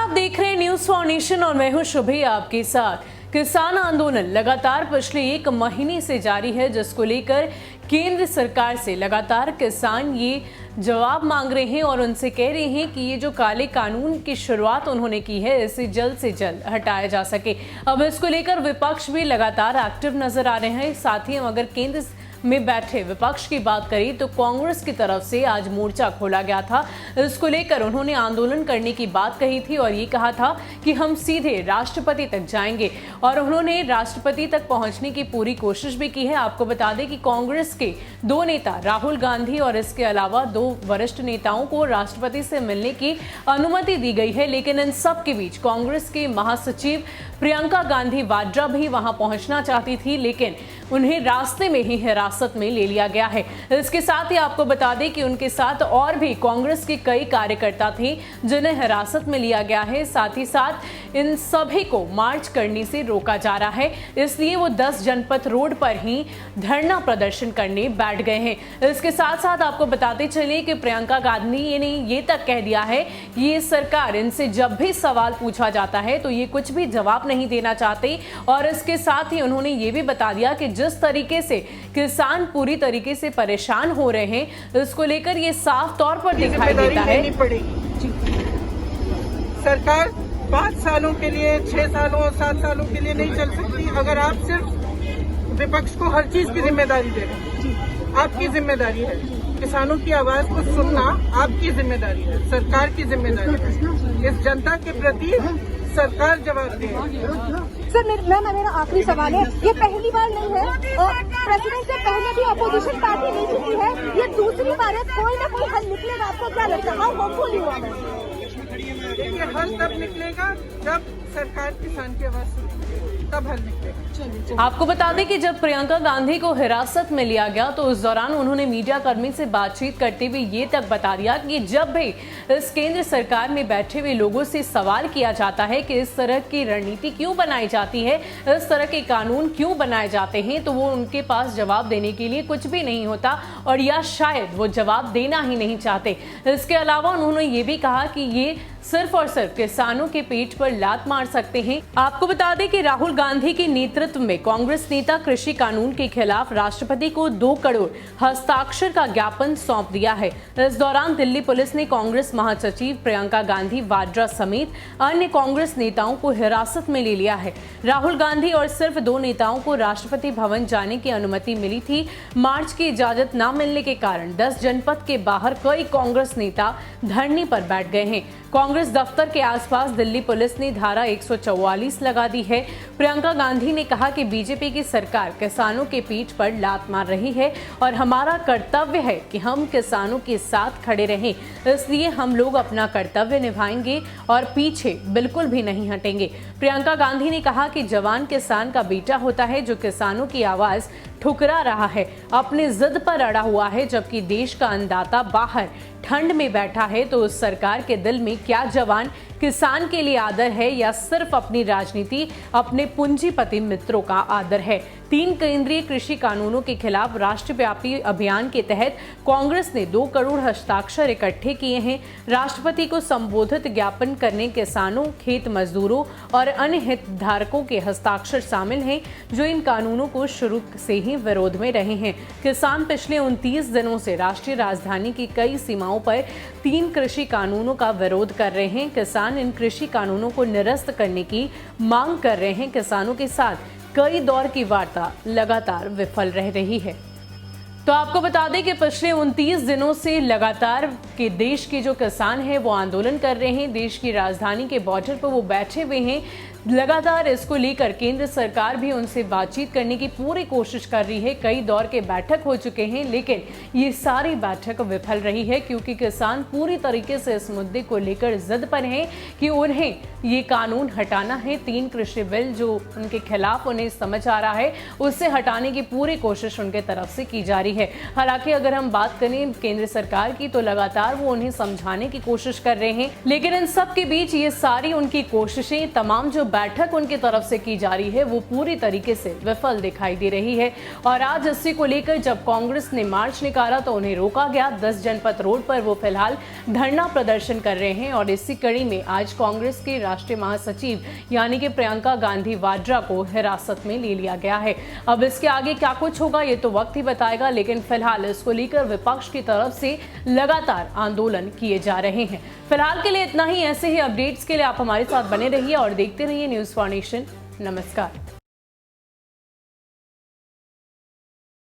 आप देख रहे हैं न्यूज फाउंडेशन और मैं हूं शुभी आपके साथ। किसान आंदोलन लगातार पिछले एक महीने से जारी है, जिसको लेकर केंद्र सरकार से लगातार किसान ये जवाब मांग रहे हैं और उनसे कह रहे हैं कि ये जो काले कानून की शुरुआत उन्होंने की है, इसे जल्द से जल्द हटाया जा सके। अब इसको लेकर विपक्ष भी लगातार एक्टिव नजर आ रहे हैं। साथ ही हम अगर केंद्र में बैठे विपक्ष की बात करें तो कांग्रेस की तरफ से आज मोर्चा खोला गया था। इसको लेकर उन्होंने आंदोलन करने की बात कही थी और ये कहा था कि हम सीधे राष्ट्रपति तक जाएंगे और उन्होंने राष्ट्रपति तक पहुंचने की पूरी कोशिश भी की है। आपको बता दें कि कांग्रेस के दो नेता राहुल गांधी और इसके अलावा दो वरिष्ठ नेताओं को राष्ट्रपति से मिलने की अनुमति दी गई है, लेकिन इन सब के बीच कांग्रेस के महासचिव प्रियंका गांधी वाड्रा भी वहां पहुंचना चाहती थी, लेकिन उन्हें रास्ते में ही हिरासत में ले लिया गया है। इसके साथ ही आपको बता दें कि उनके साथ और भी कांग्रेस के कई कार्यकर्ता थे जिन्हें हिरासत में लिया गया है। साथ ही साथ इन सभी को मार्च करने से रोका जा रहा है, इसलिए वो 10 जनपथ रोड पर ही धरना प्रदर्शन करने बैठ गए हैं। इसके साथ साथ आपको बताते चले कि प्रियंका गांधी ने ये तक कह दिया है कि ये सरकार इनसे जब भी सवाल पूछा जाता है तो ये कुछ भी जवाब नहीं देना चाहते। और इसके साथ ही उन्होंने ये भी बता दिया कि जिस तरीके से किसान पूरी तरीके से परेशान हो रहे हैं, इसको लेकर ये साफ तौर पर दिखाई देता है। सरकार 5 सालों के लिए, 6 सालों और 7 सालों के लिए नहीं चल सकती। अगर आप सिर्फ विपक्ष को हर चीज की जिम्मेदारी दे रहे हैं, आपकी जिम्मेदारी है किसानों की आवाज को सुनना, आपकी जिम्मेदारी है, सरकार की जिम्मेदारी है। इस जनता के प्रति सरकार जवाब दे। सर मेरा आखिरी सवाल है, ये पहली बार नहीं है और प्रेसिडेंट से पहले भी अपोजिशन पार्टी नहीं जीती है, ये दूसरी बार है, कोई ना कोई हल निकलेगा। आपको क्या लगता है? How hopeful you are? देखिए, हल तब निकलेगा जब सरकार किसान की आवाज सुनेगी, तब हल निकलेगा। आपको बता दें कि जब प्रियंका गांधी को हिरासत में लिया गया तो उस दौरान उन्होंने मीडिया कर्मी से बातचीत करते हुए ये तक बता दिया कि जब भी इस केंद्र सरकार में बैठे हुए लोगों से सवाल किया जाता है कि इस तरह की रणनीति क्यों बनाई जाती है, इस तरह के कानून क्यों बनाए जाते हैं, तो वो उनके पास जवाब देने के लिए कुछ भी नहीं होता और या शायद वो जवाब देना ही नहीं चाहते। इसके अलावा उन्होंने ये भी कहा कि ये सिर्फ और सिर्फ किसानों के पेट पर लात मार सकते हैं। आपको बता दें कि राहुल गांधी के नेतृत्व में कांग्रेस नेता कृषि कानून के खिलाफ राष्ट्रपति को 2 करोड़ हस्ताक्षर का ज्ञापन सौंप दिया है। इस दौरान दिल्ली पुलिस ने कांग्रेस महासचिव प्रियंका गांधी वाड्रा समेत अन्य कांग्रेस नेताओं को हिरासत में ले लिया है। राहुल गांधी और सिर्फ 2 नेताओं को राष्ट्रपति भवन जाने की अनुमति मिली थी। मार्च की इजाजत न मिलने के कारण 10 जनपद के बाहर कई कांग्रेस नेता धरने पर बैठ गए हैं। कांग्रेस दफ्तर के आसपास दिल्ली पुलिस ने धारा 144 लगा दी है। प्रियंका गांधी ने कहा कि बीजेपी की सरकार किसानों के पीठ पर लात मार रही है और हमारा कर्तव्य है कि हम किसानों के साथ खड़े रहें, इसलिए हम लोग अपना कर्तव्य निभाएंगे और पीछे बिल्कुल भी नहीं हटेंगे। प्रियंका गांधी ने कहा कि जवान किसान का बेटा होता है जो किसानों की आवाज ठुकरा रहा है, अपनी जिद पर अड़ा हुआ है, जबकि देश का अन्नदाता बाहर ठंड में बैठा है। तो उस सरकार के दिल में क्या जवान किसान के लिए आदर है या सिर्फ अपनी राजनीति, अपने पूंजीपति मित्रों का आदर है? 3 केंद्रीय कृषि कानूनों के खिलाफ राष्ट्रव्यापी अभियान के तहत कांग्रेस ने 2 करोड़ हस्ताक्षर इकट्ठे किए हैं। राष्ट्रपति को संबोधित ज्ञापन करने किसानों, खेत मजदूरों और अन्य हितधारकों के हस्ताक्षर शामिल हैं जो इन कानूनों को शुरू से ही विरोध में रहे हैं। किसान पिछले 29 दिनों से राष्ट्रीय राजधानी की कई सीमाओं पर 3 कृषि कानूनों का विरोध कर रहे हैं। किसान इन कृषि कानूनों को निरस्त करने की मांग कर रहे हैं। किसानों के साथ कई दौर की वार्ता लगातार विफल रह रही है। तो आपको बता दें कि पिछले 29 दिनों से लगातार के देश के जो किसान हैं वो आंदोलन कर रहे हैं। देश की राजधानी के बॉर्डर पर वो बैठे हुए हैं। लगातार इसको लेकर केंद्र सरकार भी उनसे बातचीत करने की पूरी कोशिश कर रही है। कई दौर के बैठक हो चुके हैं, लेकिन ये सारी बैठक विफल रही है क्योंकि किसान पूरी तरीके से इस मुद्दे को लेकर जिद पर हैं कि उन्हें ये कानून हटाना है। 3 कृषि बिल जो उनके खिलाफ उन्हें समझ आ रहा है, उससे हटाने की पूरी कोशिश उनके तरफ से की जा रही है। हालांकि अगर हम बात करें केंद्र सरकार की, तो लगातार वो उन्हें समझाने की कोशिश कर रहे हैं, लेकिन इन सब के बीच ये सारी उनकी कोशिशें, तमाम जो बैठक उनकी तरफ से की जा रही है, वो पूरी तरीके से विफल दिखाई दे रही है। और आज इसी को लेकर जब कांग्रेस ने मार्च निकाला तो उन्हें रोका गया। 10 जनपद रोड पर वो फिलहाल धरना प्रदर्शन कर रहे हैं और इसी कड़ी में आज कांग्रेस के राष्ट्रीय महासचिव यानी कि प्रियंका गांधी वाड्रा को हिरासत में ले लिया गया है। अब इसके आगे क्या कुछ होगा ये तो वक्त ही बताएगा, लेकिन फिलहाल इसको लेकर विपक्ष की तरफ से लगातार आंदोलन किए जा रहे हैं। फिलहाल के लिए इतना ही। ऐसे ही अपडेट्स के लिए आप हमारे साथ बने रहिए और देखते रहिए न्यूज़ फॉर नेशन। नमस्कार।